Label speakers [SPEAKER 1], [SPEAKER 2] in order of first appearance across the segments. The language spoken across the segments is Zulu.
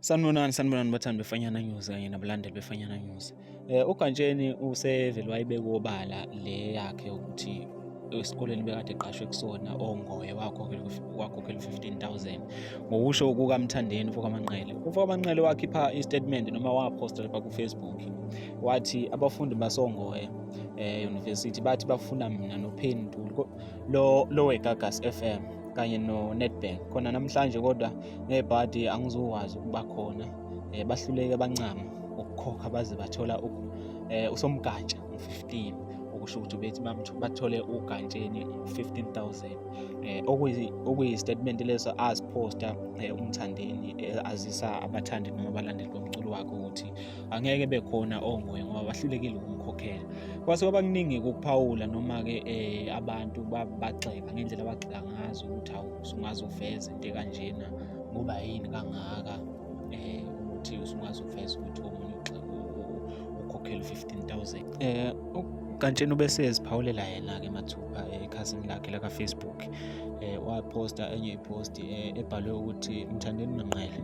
[SPEAKER 1] Sanibonani bathandi befanyana news kanye nabalandeli befanyana news. uGatsheni usevele wayibeka obala le yakhe ukuthi esikoleni bekade eqashwe kusona ongoye wakhokhela 15,000 ngokusho kukaMthandeni uManqele. uManqele wakhipha istatement noma waposta lapha ku-Facebook wathi abafundi basongoye university bathi bafuna mina noPhendulo lo weGagas FM kanye noNedbank khona namhlanje, kodwa ngebhadi angizokwazi ukuba khona. Bahluleke bancama ukukhokha baze bathola usomgatsha u15, okusho ukuthi bethi bathole uGatsheni 15,000. Okuyi statement leso asiposta uMthandeni azisa abathandi noma abalandeli bomculo wakhe ukuthi angeke bekhona ongoye ngoba bahlulekile ukumkhokhela. Kwase kwaba kuningi ukuphawula noma-ke abantu bagxeka ngendlela abagxeka ngazo ukuthi usungaze uveze into kanjena ngoba yini kangaka ukuthi usungaze uveze ukuthi omunye ukhokhela 15,000. uGatsheni ubese eziphawulela yena-ke mathupha ekhasini lakhe laka-Facebook. Waposta enye ipost ebhalwe ukuthi Mthandeni Manqele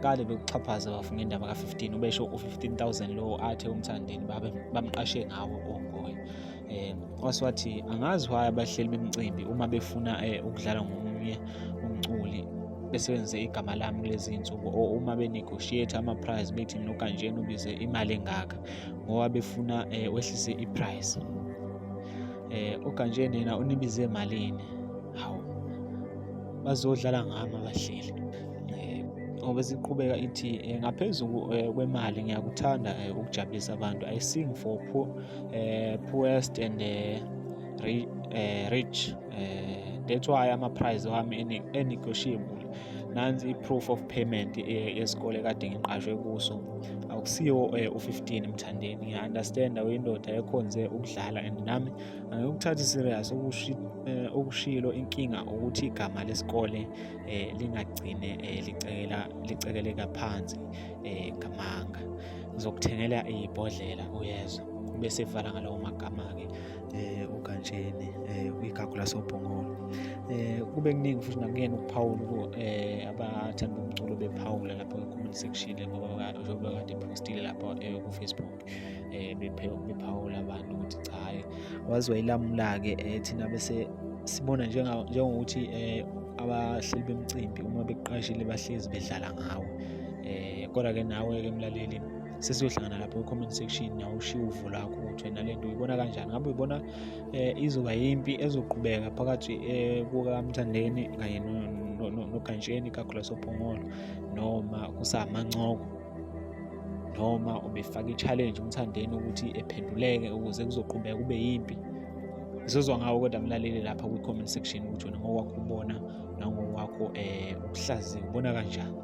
[SPEAKER 1] kale bekuxhaphaza bafu ngendaba ka-15, ubesho u15,000 lo athe uMthandeni bamqashe ngawo ongoye. Wathi angazi why abahleli bemicimbi uma befuna ukudlala ngomunye umculi besebenzise igama lami kulezi iy'nsuku, uma benegotiate ama-price bethi mina uGatsheni ubize imali engaka ngoba befuna wehlise i-price. uGatsheni yena unibize malini? Hawu, bazodlala ngami abahleli. Obesiqhubeka ithi ngaphezulu kwemali ngiyakuthanda ukujabulisa abantu. I sing for poorest and rich. That's why ama-prize wami e-negotiable. Nansi i-proof of payment yesikole kade ngiqashwe kuso, akusiyo u15 Mthandeni. Ngiya-understand uyindoda ekhonze ukudlala and nami angikuthathi serious okushilo. Inkinga ukuthi igama lesikole lingagcine licekeleka phansi ngamanga. Ngizokuthengela ibhodlela uyezwa. Bese evala ngalawo magama-ke uGatsheni kwigagu lasobhongolo. Kube kuningi futhi nakuyena ukuphawula abathanda umculo bephawula lapho ku-comment section ngoba kade epostile lapho ku-Facebook bephawula abantu ukuthi cha, hayi waze wayilamula-ke thina bese sibona njengokuthi abahleli bemicimbi uma beqashile bahlezi bedlala ngawo. Kodwa-ke nawe-ke mlaleli sesiyohlangana lapho ku-comment section nawe ushiye uvo lakho ukuthi wena le nto uyibona kanjani. Ngabe uyibona izoba yimpi ezoqhubeka phakathi kukaMthandeni kanye noGatsheni igagu lasobhongolo, noma kusamancoko, noma ubefaka i-challenge uMthandeni ukuthi ephenduleke ukuze kuzoqhubeka kube yimpi? Sizozwa ngawo kodwa mlaleli lapha kwi-comment section ukuthi wena ngokwakho ubona nangowakho ukuhlaziya ubona kanjani.